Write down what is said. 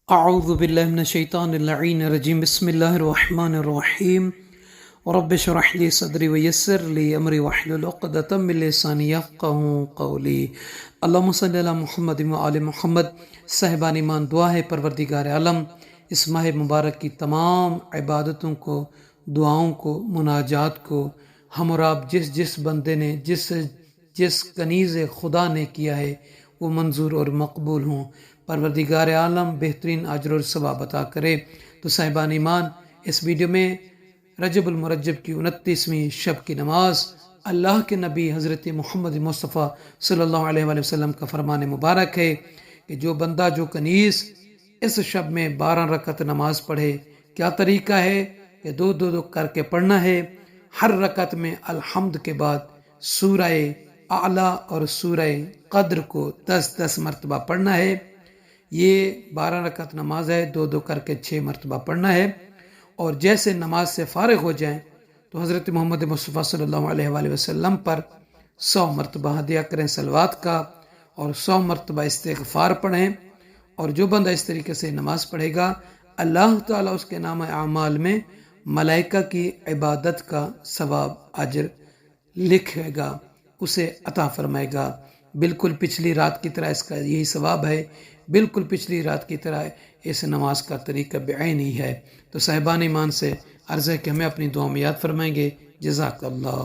اعوذ باللہ من الشیطان اللعین الرجیم بسم اللہ الرحمن الرحیم رب اشرح لی صدری ویسر لی امری واحلل عقدۃ من لسانی یفقہوا قولی اللہم صلی علی محمد وآل محمد۔ صاحبان ایمان، دعا ہے پروردگار عالم اس ماہ مبارک کی تمام عبادتوں کو، دعاؤں کو، مناجات کو ہم اور آپ جس بندے نے جس کنیز خدا نے کیا ہے وہ منظور اور مقبول ہوں۔ پروردگار عالم بہترین اجر اور ثواب عطا کرے۔ تو صاحبان ایمان، اس ویڈیو میں رجب المرجب کی 29ویں شب کی نماز، اللہ کے نبی حضرت محمد مصطفیٰ صلی اللہ علیہ وآلہ وسلم کا فرمان مبارک ہے کہ جو بندہ، جو کنیز اس شب میں 12 رکعت نماز پڑھے، کیا طریقہ ہے کہ دو کر کے پڑھنا ہے۔ ہر رکعت میں الحمد کے بعد سورہ اعلیٰ اور سورہ قدر کو 10 مرتبہ پڑھنا ہے۔ یہ 12 رکعت نماز ہے، دو کر کے 6 مرتبہ پڑھنا ہے۔ اور جیسے نماز سے فارغ ہو جائیں تو حضرت محمد مصطفیٰ صلی اللہ علیہ وآلہ وسلم پر 100 مرتبہ ہدیہ کریں صلوات کا، اور 100 مرتبہ استغفار پڑھیں۔ اور جو بندہ اس طریقے سے نماز پڑھے گا، اللہ تعالیٰ اس کے نام اعمال میں ملائکہ کی عبادت کا ثواب اجر لکھے گا، اسے عطا فرمائے گا۔ بالکل پچھلی رات کی طرح اس کا یہی ثواب ہے، بالکل پچھلی رات کی طرح اس نماز کا طریقہ بعین ہی ہے۔ تو صاحبان ایمان سے عرض ہے کہ ہمیں اپنی دعا میں یاد فرمائیں گے۔ جزاک اللہ۔